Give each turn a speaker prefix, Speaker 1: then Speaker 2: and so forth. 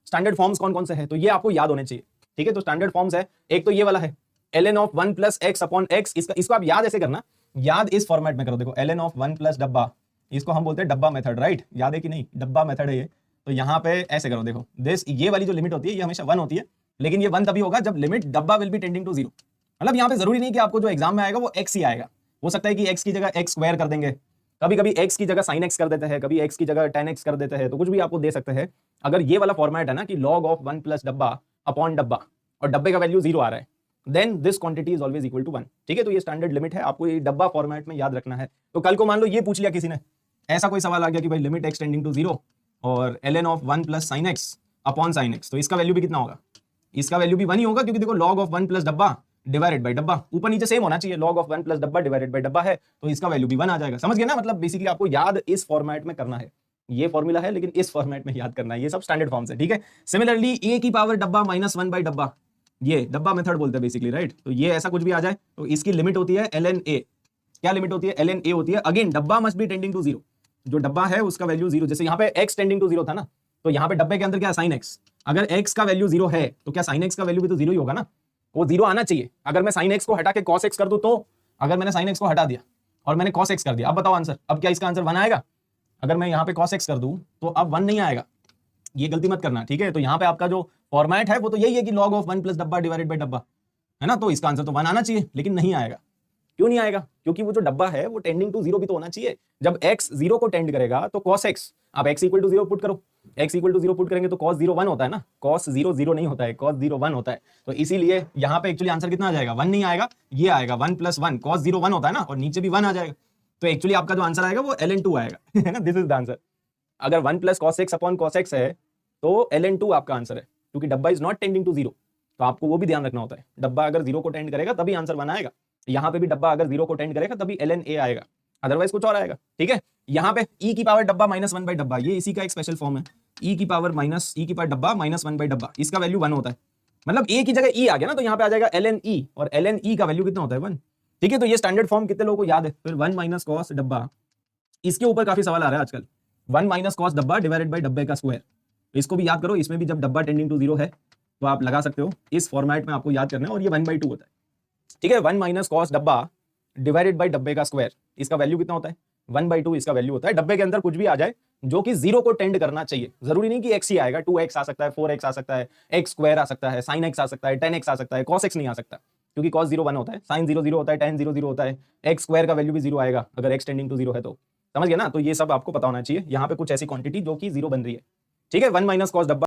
Speaker 1: Standard forms कौन कौन से हैं, तो ये आपको याद होने चाहिए। ठीक है, तो स्टैंडर्ड फॉर्म्स है, एक तो ये वाला है ln of 1 plus x upon x. इसको आप याद ऐसे करना, याद इस फॉर्मेट में करो। देखो ln ऑफ 1 प्लस डब्बा, इसको हम बोलते हैं डब्बा मेथड, राइट? याद है कि नहीं? डब्बा मेथड है ये। तो यहाँ पे ऐसे करो, देखो दिस, ये वाली जो लिमिट होती है ये हमेशा 1 होती है, लेकिन ये 1 तभी होगा जब लिमिट डब्बा विल बी टेंडिंग टू 0। मतलब यहाँ पे जरूरी नहीं कि आपको जो एग्जाम में आएगा वो x ही आएगा, हो सकता है कि x की जगह x स्क्वायर कर देंगे, कभी कभी x की जगह sin x कर देते हैं, कभी x की जगह tan x कर देते हैं, तो कुछ भी आपको दे सकते हैं। अगर ये वाला फॉर्मेट है ना कि log ऑफ 1 प्लस डब्बा अपॉन डब्बा और डब्बे का वैल्यू 0 आ रहा है, then this quantity is always equal to 1। ठीक है, तो ये स्टैंडर्ड लिमिट है, आपको ये डब्बा फॉर्मेट में याद रखना है। तो कल को मान लो ये पूछ लिया किसी ने, ऐसा कोई सवाल आ गया कि भाई लिमिट x टेंडिंग टू 0 और ln of 1 plus sin x upon sin x, तो इसका वैल्यू भी कितना होगा? इसका वैल्यू भी 1 ही होगा, क्योंकि देखो log ऑफ 1 प्लस डब्बा डिवाइडेड बाय डब्बा, ऊपर नीचे सेम होना चाहिए। log ऑफ 1 प्लस डब्बा डिवाइडेड बाय डब्बा है, तो इसका वैल्यू भी 1 आ जाएगा। समझ गए ना? मतलब बेसिकली आपको याद इस फॉर्मेट में करना है, ये फॉर्मूला है लेकिन इस फॉर्मेट में याद करना है। ये सब स्टैंडर्ड फॉर्म्स है। ठीक है, सिमिलरली a की पावर डब्बा माइनस 1 बाय डब्बा, ये डब्बा मेथड बोलते हैं बेसिकली, राइट? तो ये ऐसा कुछ भी आ जाए तो इसकी लिमिट होती है ln a। क्या लिमिट होती है? ln a होती है, अगेन डब्बा मस्ट बी टेंडिंग टू 0, जो डब्बा है उसका वैल्यू 0। जैसे यहाँ पे x टेंडिंग टू 0 था ना, तो यहाँ पे डब्बे के अंदर क्या sin x, अगर x का वैल्यू 0 है तो क्या sin x का वैल्यू भी तो 0 ही होगा ना, वो 0 आना चाहिए। अगर मैं sin x को हटा के cos x कर दूं, तो अगर मैंने sin x को हटा दिया और मैंने cos x कर दिया, अब बताओ आंसर, अब क्या इसका आंसर 1 आएगा? अगर मैं यहाँ पे cos x कर दूं तो अब 1 नहीं आएगा, ये गलती मत करना। ठीक है, तो यहाँ पे आपका जो फॉर्मेट है वो तो यही है कि log ऑफ 1 प्लस डब्बा डिवाइडेड बाय डब्बा, है ना? तो इसका आंसर तो 1 आना चाहिए, लेकिन नहीं आएगा। क्यों नहीं आएगा? क्योंकि वो जो डब्बा है वो टेंडिंग टू 0 भी तो होना चाहिए। जब x 0 को टेंड करेगा तो cos x, आप x इक्वल टू 0 पुट करो, x इक्वल टू 0 पुट करेंगे तो cos 0 1 होता है ना, cos 0 0 नहीं होता है, cos 0 1 होता है। तो इसीलिए यहाँ पे एक्चुअली आंसर कितना आ जाएगा? 1 नहीं आएगा, ये आएगा 1 प्लस 1, cos 0 1 होता है ना, और नीचे भी 1 आ जाएगा। तो एक्चुअली आपका जो आंसर आएगा वो ln 2 आएगा, है ना? This is the answer. अगर 1 plus cos x upon cos x है तो ln 2 आपका आंसर है, क्योंकि डब्बा इज नॉट टेंडिंग टू 0। तो आपको वो भी ध्यान रखना होता है, डब्बा अगर 0 को टेंड करेगा तभी आंसर 1 आएगा। यहाँ पे भी डब्बा अगर 0 को टेंड करेगा तभी ln a आएगा, अदरवाइज कुछ और आएगा। ठीक है, यहाँ पे e की पावर डब्बा माइनस 1 बाय डब्बा, ये इसी का एक स्पेशल फॉर्म है। e की पावर डब्बा माइनस 1 बाय डब्बा, इसका वैल्यू 1 होता है। मतलब a की जगह e आ गया ना, तो यहाँ पे आ जाएगा ln e, और ln e का वैल्यू कितना होता है? 1। ठीक है, तो ये स्टैंडर्ड फॉर्म कितने लोगों को याद है? फिर 1 माइनस कॉस डब्बा, इसके ऊपर काफी सवाल आ रहा है आजकल। 1 माइनस कॉस डब्बा डिवाइडेड बाय डब्बे का स्क्वायर, इसको भी याद करो। इसमें भी जब डब्बा टेंडिंग टू 0 है तो आप लगा सकते हो, इस फॉर्मेट में आपको याद करना है, और ये 1/2 होता है। ठीक है, 1 माइनस कॉस डब्बा डिवाइडेड बाय डब्बे का स्क्वायर, इसका वैल्यू कितना होता है? 1/2 इसका वैल्यू होता है। डब्बे के अंदर कुछ भी आ जाए जो कि 0 को टेंड करना चाहिए, जरूरी नहीं कि x ही आएगा, 2x आ सकता है, 4x आ सकता है, x स्क्वायर आ सकता है, sin x आ सकता है, tan x आ सकता है, cos x नहीं आ सकता, क्योंकि cos 0 1 होता है, sin 0 0 होता है, tan 0 0 होता है, x स्क्वायर का वैल्यू भी 0 आएगा अगर x टेंडिंग टू 0 है तो। समझ गए ना? तो ये सब आपको पता होना चाहिए। यहाँ पे कुछ ऐसी क्वांटिटी जो कि 0 बन रही है। ठीक है, 1 माइनस कॉस डब्बा